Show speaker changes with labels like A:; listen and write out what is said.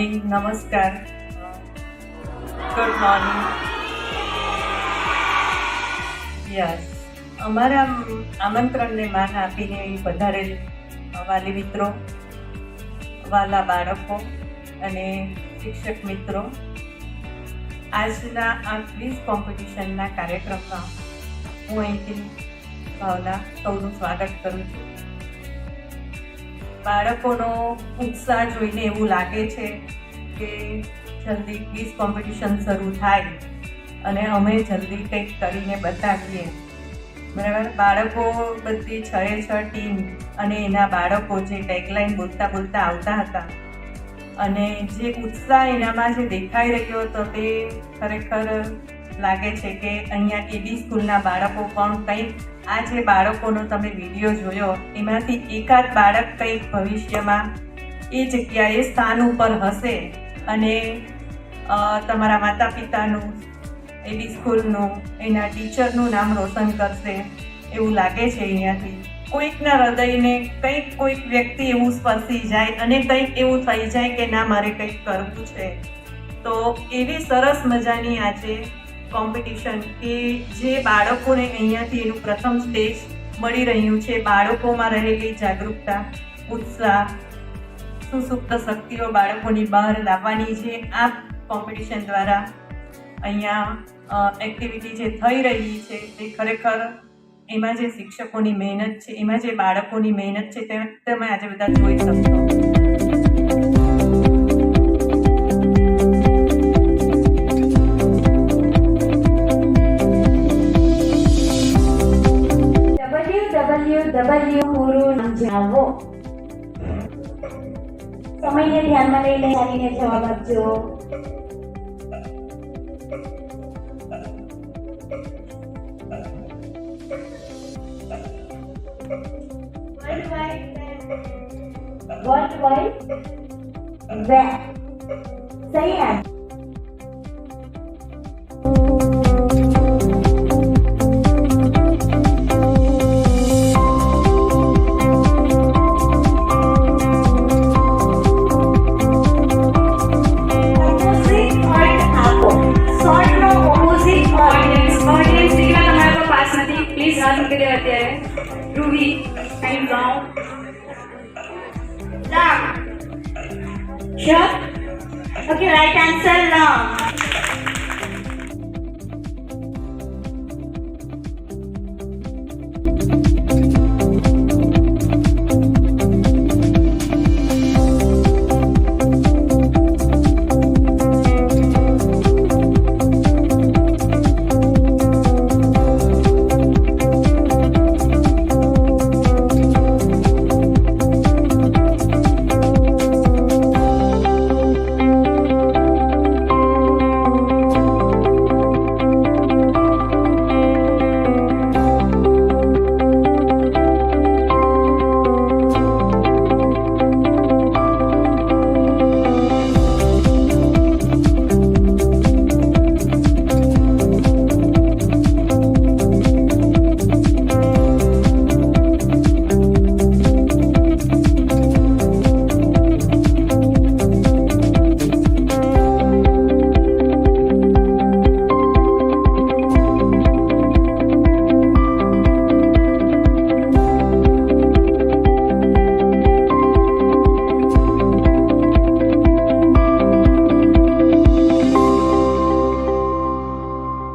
A: Morning, નમસ્કાર, good morning. Yes, અમારા આમંત્રણને માન આપીને પધારેલ વાલી મિત્રો, વાલા બાળકો અને શિક્ષક મિત્રો, આજના આ ક્વિઝ કોમ્પિટિશનના કાર્યક્રમમાં હું અહીંથી ભાવના સૌનું સ્વાગત કરું છું. બાળકોનો ઉત્સાહ જોઈને એવું લાગે છે કે જલ્દી ક્વિઝ કોમ્પિટિશન શરૂ થાય અને અમે જલ્દી કંઈક કરીને બતાવીએ. બરાબર, બાળકો બધી 6 ટીમ અને એના બાળકો જે ટેગલાઈન બોલતા બોલતા આવતા હતા અને જે ઉત્સાહ એનામાં જે દેખાઈ રહ્યો હતો તે ખરેખર લાગે છે કે અહીંયા એબી સ્કૂલના બાળકો પણ કંઈક આ જે બાળકોનો તમે વિડીયો જોયો એમાંથી એકાદ બાળક કંઈક ભવિષ્યમાં એ જગ્યાએ સ્થાન ઉપર હશે અને તમારા માતા પિતાનું, એબી સ્કૂલનું, એના ટીચરનું નામ રોશન કરશે એવું લાગે છે. અહીંયાથી કોઈકના હૃદયને કોઈક વ્યક્તિ એવું સ્પર્શી જાય અને કંઈક એવું થઈ જાય કે ના, મારે કંઈક કરવું છે. તો એવી સરસ મજાની આજે કોમ્પિટિશન કે જે બાળકોને અહીંયાથી એનું પ્રથમ સ્ટેજ મળી રહ્યું છે. બાળકોમાં રહેલી જાગૃતતા, ઉત્સાહ, સુસુપ્ત શક્તિઓ બાળકોની બહાર લાવવાની છે. આ કોમ્પિટિશન દ્વારા અહીંયા એક્ટિવિટી જે થઈ રહી છે તે ખરેખર એમાં જે શિક્ષકોની મહેનત છે, એમાં જે બાળકોની મહેનત છે તે તમે આજે બધા જોઈ શકશો.
B: જણાવો. સમયને ધ્યાનમાં લઈને ચાલીને જવાબ આપજો. World Wide Web. सही है.
C: Ruby and Brown.
B: Long. Sure. Okay, right answer long.